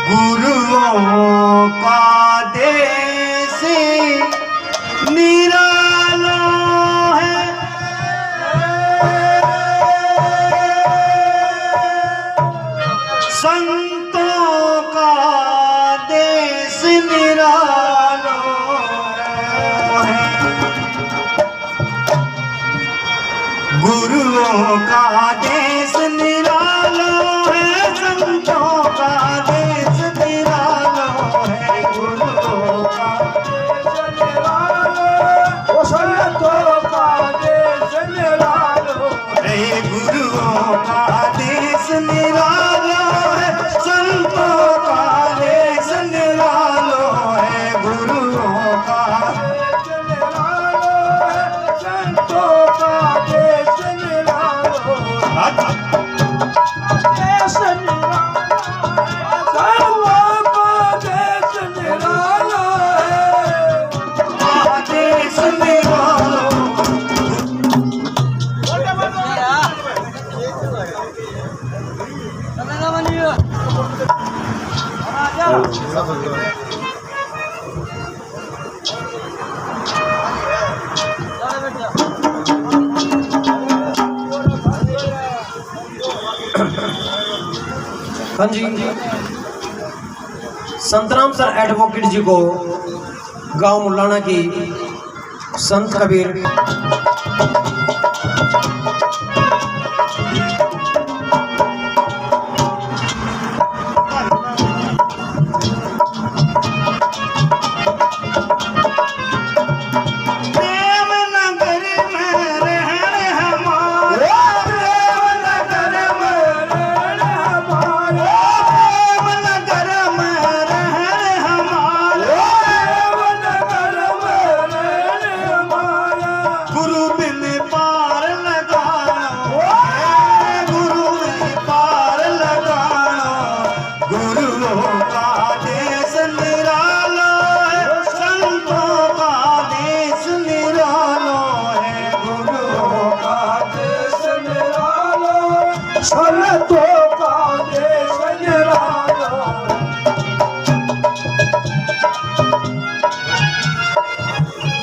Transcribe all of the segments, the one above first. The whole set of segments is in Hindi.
गुरुओं का देश निराला है, संतों का देश निराला है। गुरुओं का देश निराला है, संतों का देश निराला है। गुरुओं का देश निराला, ओ संतों का देश निराला है। गुरुओं का देश निराला है, संतों का देश निराला है। गुरुओं का देश निराला है, संतों का देश निराला है। देश हाँ जी, संतराम सर एडवोकेट जी को गांव मुलाना की संत कबीर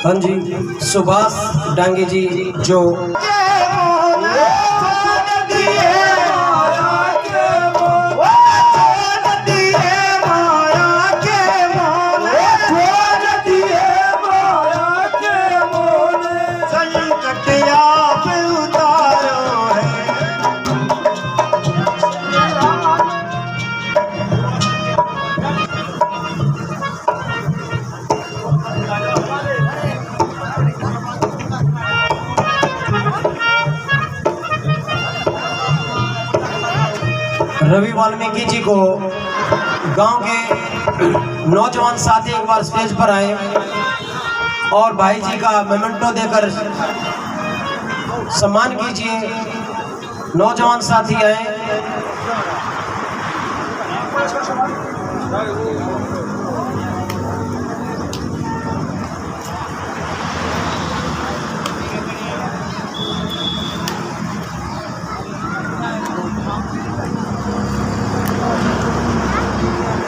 हाँ जी, सुभाष डांगे जी जो रवि वाल्मीकि जी को गांव के नौजवान साथी एक बार स्टेज पर आए और भाई जी का मेमेंटो देकर सम्मान कीजिए। नौजवान साथी आए।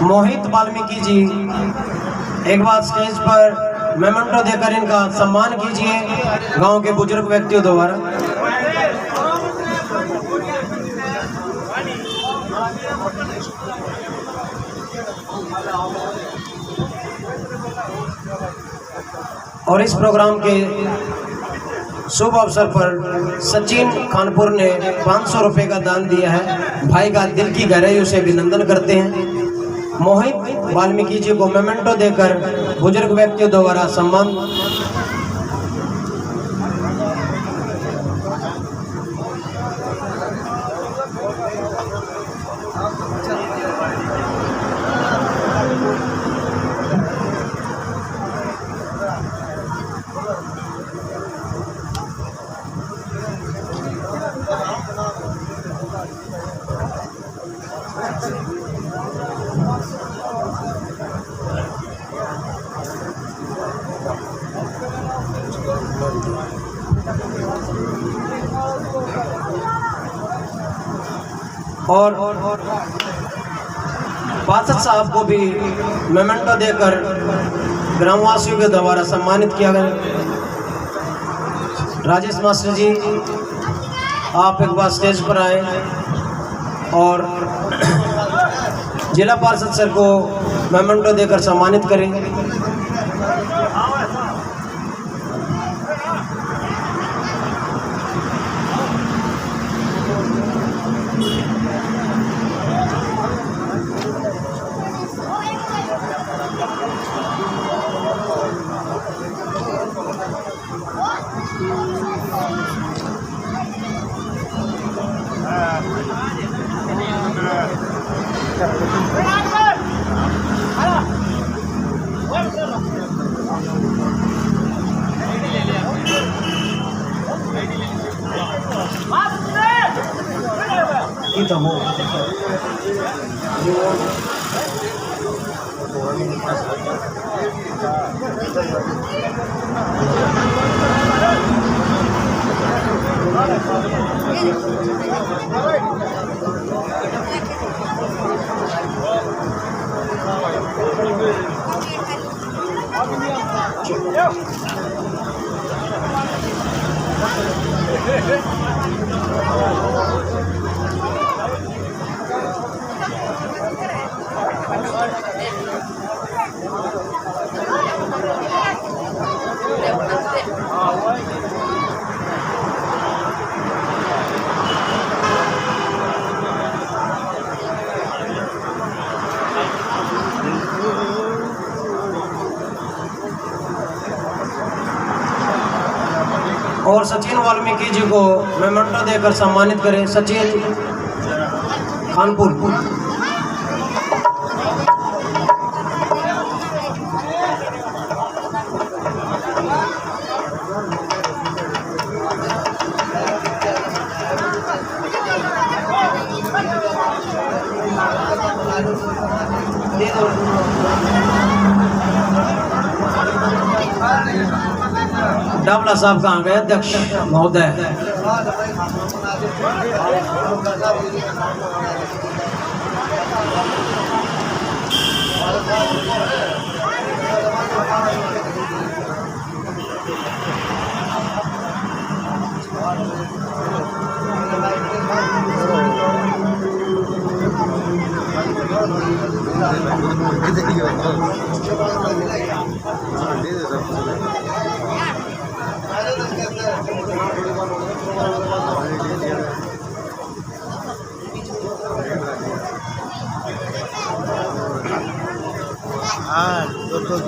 मोहित वाल्मीकि जी एक बार स्टेज पर मेमेंटो देकर इनका सम्मान कीजिए गांव के बुजुर्ग व्यक्तियों द्वारा। और इस प्रोग्राम के शुभ अवसर पर सचिन खानपुर ने 500 रुपए का दान दिया है। भाई का दिल की गहराइयों से अभिनंदन करते हैं। मोहित वाल्मीकि जी को मेमेंटो देकर बुजुर्ग व्यक्तियों द्वारा सम्मान। और पार्षद साहब को भी मेमेंटो देकर ग्रामवासियों के द्वारा सम्मानित किया गया। राजेश मास्टर जी, आप एक बार स्टेज पर आए और जिला पार्षद सर को मेमेंटो देकर सम्मानित करें। Kita mau और सचिन वाल्मीकि जी को मेमेंटो देकर सम्मानित करें। सचिन खानपुर। डावला साहब कहाँ गए अध्यक्ष महोदय?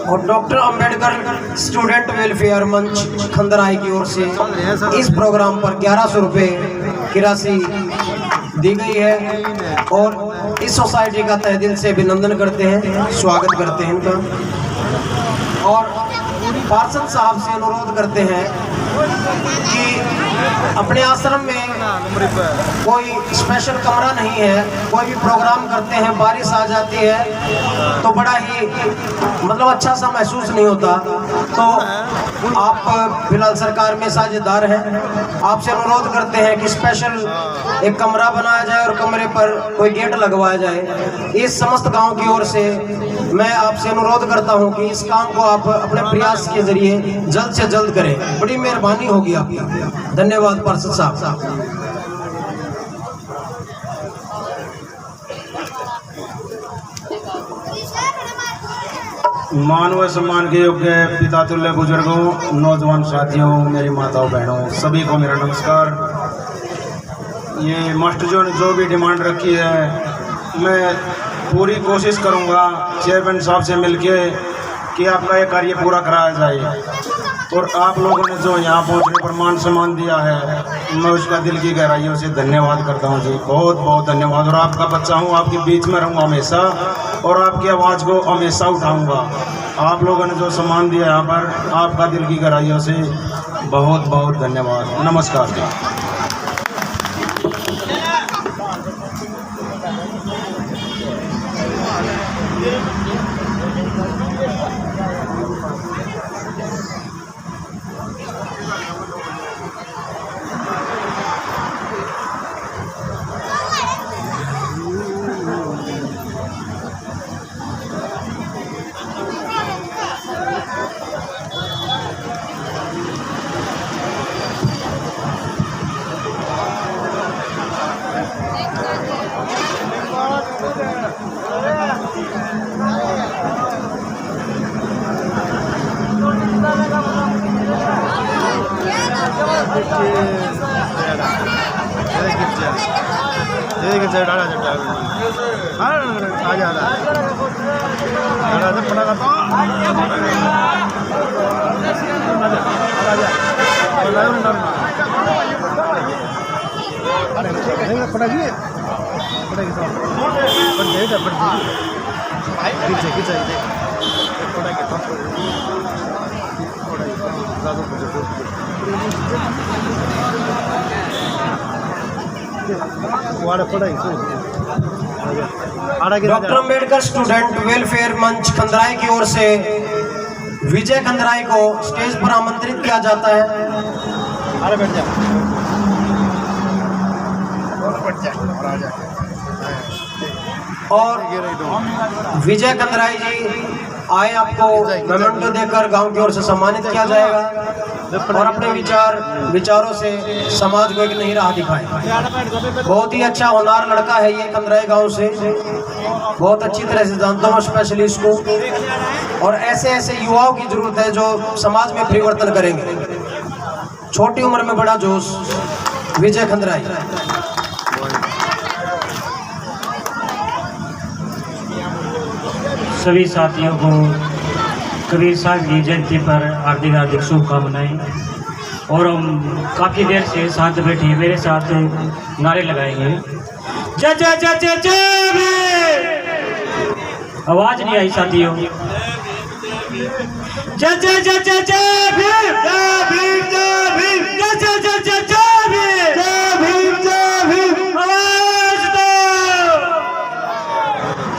और डॉक्टर अंबेडकर स्टूडेंट वेलफेयर मंच खंदराई की ओर से इस प्रोग्राम पर 1100 रुपये की राशि दी गई है और इस सोसाइटी का तहे दिल से अभिनंदन करते हैं, स्वागत करते हैं इनका। और पार्षद साहब से अनुरोध करते हैं कि अपने आश्रम में कोई स्पेशल कमरा नहीं है, कोई भी प्रोग्राम करते हैं, बारिश आ जाती है तो बड़ा ही मतलब अच्छा सा महसूस नहीं होता। तो आप फिलहाल सरकार में साझेदार हैं, आपसे अनुरोध करते हैं कि स्पेशल एक कमरा बनाया जाए और कमरे पर कोई गेट लगवाया जाए। इस समस्त गांव की ओर से मैं आपसे अनुरोध करता हूं कि इस काम को आप अपने प्रयास के जरिए जल्द से जल्द करें, बड़ी मेहरबानी होगी आपकी। धन्यवाद पार्षद साहब। मान व सम्मान के योग्य पिता तुल्य बुजुर्गों, नौजवान साथियों, मेरी माताओं बहनों, सभी को मेरा नमस्कार। ये मास्टर जो ने जो भी डिमांड रखी है, मैं पूरी कोशिश करूंगा चेयरमैन साहब से मिलके कि आपका ये कार्य पूरा कराया जाए। और आप लोगों ने जो यहाँ पहुँचने पर मान सम्मान दिया है, मैं उसका दिल की गहराइयों से धन्यवाद करता हूँ जी, बहुत बहुत धन्यवाद। और आपका बच्चा हूँ, आपके बीच में रहूँगा हमेशा और आपकी आवाज़ को हमेशा उठाऊँगा। आप लोगों ने जो सम्मान दिया यहाँ पर, आपका दिल की गहराइयों से बहुत बहुत धन्यवाद। नमस्कार जी। डॉक्टर अम्बेडकर स्टूडेंट वेलफेयर मंच खंदराई की ओर से विजय खंदराई को स्टेज पर आमंत्रित किया जाता है। और विजय खंदराई जी आए, आपको मेमेंटो देकर गांव की ओर से सम्मानित किया जाएगा और अपने विचारों से समाज को एक नई राह दिखाए। बहुत ही अच्छा होनहार लड़का है ये, खंदराई गांव से, बहुत अच्छी तरह से जानता हूँ स्पेशलिस्ट को। और ऐसे ऐसे युवाओं की जरूरत है जो समाज में परिवर्तन करेंगे। छोटी उम्र में बड़ा जोश, विजय खंदराई। सभी साथियों को कबीर साहब की जयंती पर हार्दिक हार्दिक शुभकामनाएं। और हम काफ़ी देर से साथ बैठे, मेरे साथ नारे लगाएंगे। जय जय जय जय जय भीम। आवाज नहीं आई साथियों। जय जय जय जय जय भीम, जय भीम जय भीम, जय जय जय जय जय भीम, जय भीम जय भीम। आवाज दो,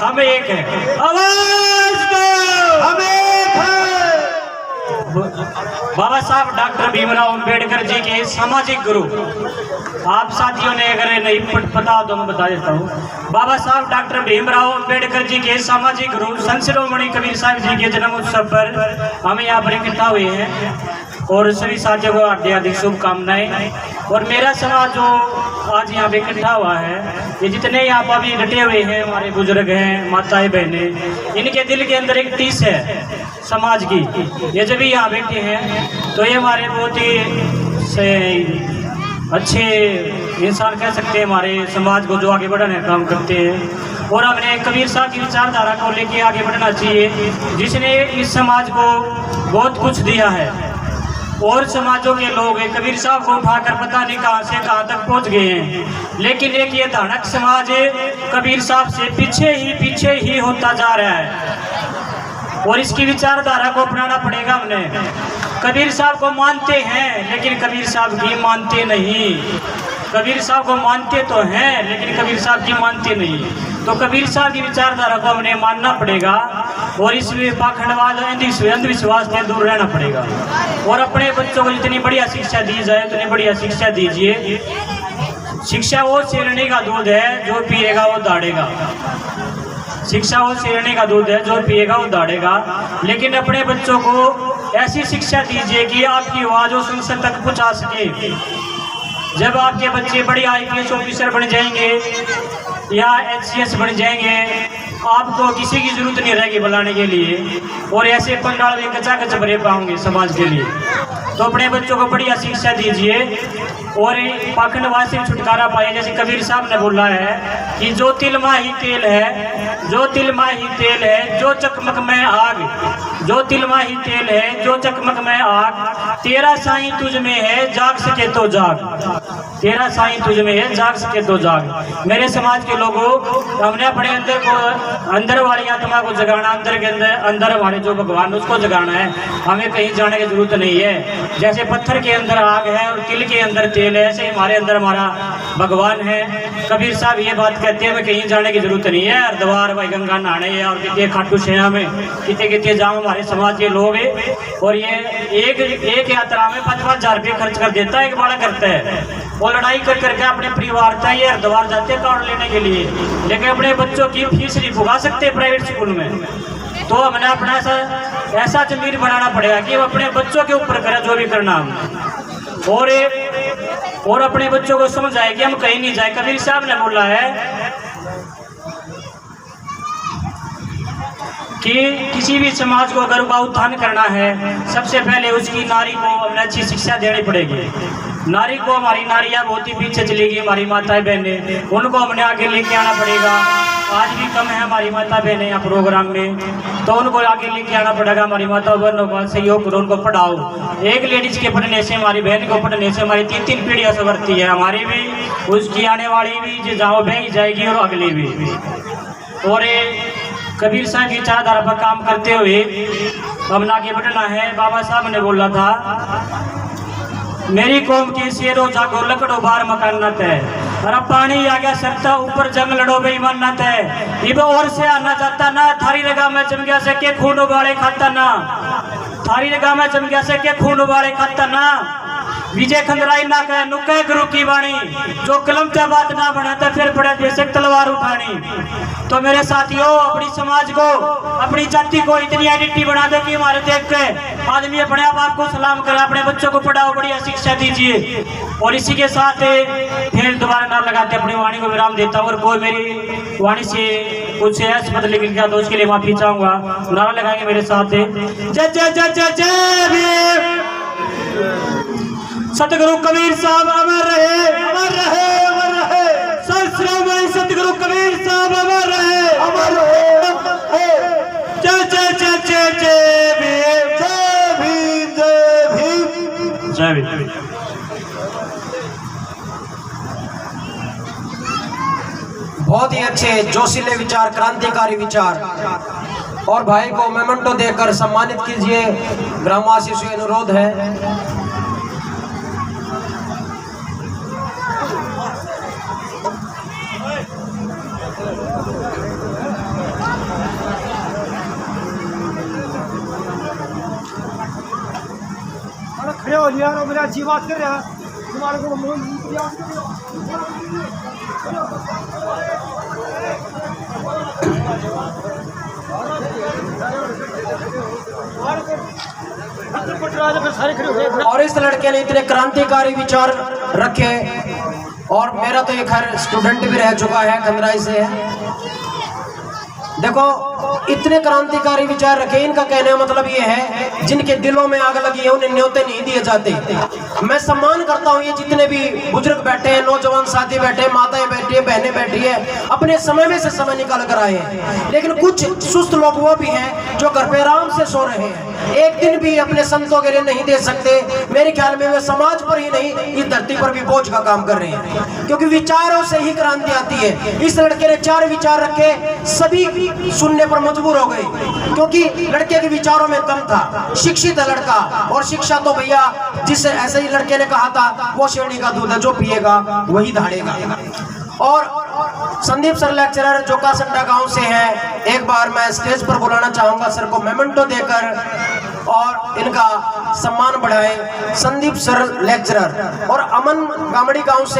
हम एक है। आवाज दो, हम एक है। बाबा साहब डॉक्टर भीमराव अंबेडकर जी के सामाजिक गुरु, आप साथियों ने अगर नहीं पता हो तो मैं बता देता हूँ। बाबा साहब डॉक्टर भीमराव अंबेडकर जी के सामाजिक गुरु संत शिरोमणि कबीर साहब जी के जन्म उत्सव पर हम यहाँ पर इकट्ठा हुए हैं और सभी साथियों को हार्दिक हार्दिक शुभकामनाएं। और मेरा समाज जो आज यहाँ पे इकट्ठा हुआ है, ये जितने यहाँ पर अभी डटे हुए हैं, हमारे बुजुर्ग हैं, माताएं बहनें, इनके दिल के अंदर एक टीस है समाज की। ये जब भी यहाँ बैठे हैं तो ये हमारे बहुत ही से अच्छे इंसान कह सकते हैं, हमारे समाज को जो आगे बढ़ाने का काम करते हैं। और हमने कबीर साहब की विचारधारा को लेके आगे बढ़ना चाहिए, जिसने इस समाज को बहुत कुछ दिया है। और समाजों के लोग कबीर साहब को उठाकर पता नहीं कहाँ से कहाँ तक पहुँच गए हैं, लेकिन एक ये धानक समाज कबीर साहब से पीछे ही होता जा रहा है। और इसकी विचारधारा को अपनाना पड़ेगा हमने। कबीर साहब को मानते हैं लेकिन कबीर साहब की मानते नहीं। कबीर साहब को मानते तो हैं लेकिन कबीर साहब की मानते नहीं। तो कबीर साहब की विचारधारा को हमने मानना पड़ेगा और इस पाखंडवाद अंधविश्वास से दूर रहना पड़ेगा। और अपने बच्चों को जितनी बढ़िया शिक्षा दी जाए उतनी बढ़िया शिक्षा दीजिए। शिक्षा वो शेरनी का दूध है, जो पिएगा वो दाढ़ेगा। शिक्षा वो शेरनी का दूध है, जो पिएगा वो दाढ़ेगा। लेकिन अपने बच्चों को ऐसी शिक्षा दीजिए कि आपकी आवाज वो संसद तक पहुंचा सके। जब आपके बच्चे बड़ी IPS ऑफिसर बन जाएंगे या HCS बन जाएंगे, आपको किसी की जरूरत नहीं रहेगी बुलाने के लिए। और ऐसे पंडाल में कचा कच भरे पाओगे समाज के लिए। तो अपने बच्चों को बढ़िया शिक्षा दीजिए और पाखंडवाद से छुटकारा पाए। जैसे कबीर साहब ने बोला है कि जो तिलमा ही तेल है, जो तिलमा ही तेल है, जो चकमक में आग, जो तिलमा ही तेल है, जो चकमक में आग, तेरा साईं तुझ में है, जाग सके तो जाग। तेरा साईं तुझ में है, जाग सके तो जाग। मेरे समाज के लोगों, हमने अपने अंदर को, अंदर वाली आत्मा को जगाना, अंदर के अंदर हमारे जो भगवान उसको जगाना है। हमें कहीं जाने की जरूरत नहीं है। जैसे पत्थर के अंदर आग है और तिल के अंदर तेल है, ऐसे हमारे अंदर हमारा भगवान है। कबीर साहब ये बात कहते हैं, हमें कहीं जाने की जरूरत नहीं है। हरिद्वार भाई गंगा नहाने है और कितने खाटू श्याम में कितने जाम हमारे समाज के लोग हैं। और ये एक यात्रा में 5,000 रुपये खर्च कर देता है, एक बड़ा करता है। वो लड़ाई कर करके अपने परिवार का ये हरिद्वार जाते हैं कार्ड लेने के लिए, लेकिन अपने बच्चों की फीस नहीं भुगा सकते प्राइवेट स्कूल में। तो हमने अपना ऐसा जमीर बनाना पड़ेगा कि वो अपने बच्चों के ऊपर करे जो भी करना हम। और अपने बच्चों को समझाए कि हम कहीं नहीं जाए। कबीर साहब ने बोला है कि किसी भी समाज को अगर का उत्थान करना है, सबसे पहले उसकी नारी को हमें अच्छी शिक्षा देनी पड़ेगी। नारी को, हमारी नारियाँ बहुत ही पीछे चली गई, हमारी माताएं बहनें, उनको हमने आगे लेके आना पड़ेगा। आज भी कम है हमारी माता बहनें यहाँ प्रोग्राम में, तो उनको आगे लेके आना पड़ेगा। हमारी माता बहनों का सहयोग करो, उनको पढ़ाओ। एक लेडीज के पढ़ने से, हमारी बहन को पढ़ने से हमारी 3 पीढ़ियाँ संवरती है, हमारी भी, उसकी आने वाली भी, जो जहाँ बह जाएगी, और अगली भी। और कबीर साहब की चारधारा पर काम करते हुए हम आगे बढ़ना है। बाबा साहब ने बोला था, मेरी कौम की शेरों जागो लकड़ो बार मकानत है, अरे पानी आ गया सरता ऊपर जंग लड़ो बेईमानत है। इब और से आना चाहता ना, थारी लगा मैं चमकिया से के खून उबाले खाता ना, थारी लगा मैं चमकिया से के खून उबाले खाता ना। विजय खंडराई ना कहे नुके गुरु की वाणी, जो कलम से बात ना बने तो फिर पड़े बेशक तलवार उठानी। तो मेरे साथियों, अपनी समाज को, अपनी जाति को इतनी आइडेंटिटी बना दो कि हमारे देख के आदमी अपने आप को सलाम करे, अपने बच्चों को पढ़ाओ, बढ़िया शिक्षा दीजिए। और इसी के साथ फिर दोबारा नाम लगाते अपनी वाणी को विराम देता हूँ। और कोई मेरी वाणी से कुछ ऐसा पता लिख गया तो उसके लिए माफी चाहूंगा। नारा लगाएंगे मेरे साथ, जय जय जय जय जय भीम। सतगुरु कबीर साहब अमर रहे, अमर रहे, अमर रहे। सत सतगुरु कबीर साहब अमर रहे, अमर रहे। जय जय जय जय जय भीम, जय भीम, जय भीम, जय भीम। बहुत ही अच्छे जोशीले विचार, क्रांतिकारी विचार। और भाई को मेमेंटो देकर सम्मानित कीजिए, ग्रामवासी से अनुरोध है। खड़े हो लिया और मेरा अच्छी बात कर रहा है तुम्हारे को और इस लड़के ने इतने क्रांतिकारी विचार रखे, और मेरा तो ये खैर स्टूडेंट भी रह चुका है, खंडराई से है। देखो, इतने क्रांतिकारी विचार रखे। इनका कहने का मतलब ये है, जिनके दिलों में आग लगी है उन्हें न्योते नहीं दिए जाते। मैं सम्मान करता हूँ ये जितने भी बुजुर्ग बैठे हैं, नौजवान साथी बैठे हैं, माताएं बैठी है, बहनें बैठी है, अपने समय में से समय निकाल कर आए हैं। लेकिन कुछ सुस्त लोग वो भी हैं जो घर पे आराम से सो रहे हैं, एक दिन भी अपने संतों के लिए नहीं दे सकते। मेरे ख्याल में वे समाज पर ही नहीं, इस धरती पर भी बोझ का काम कर रहे हैं, क्योंकि विचारों से ही क्रांति आती है। इस लड़के ने 4 विचार रखे, सभी सुनने पर मजबूर हो गए, क्योंकि लड़के के विचारों में दम था। शिक्षित है लड़का, और शिक्षा तो भैया, जिसे ऐसे ही लड़के ने कहा था, वो शेरनी का दूध है, जो पिएगा वही धाड़ेगा। और संदीप सर लेक्चरर जो कासंडा गांव से हैं, एक बार मैं स्टेज पर बुलाना चाहूंगा सर को मेमेंटो देकर और इनका सम्मान बढ़ाएं। संदीप सर लेक्चरर और अमन गामड़ी गांव से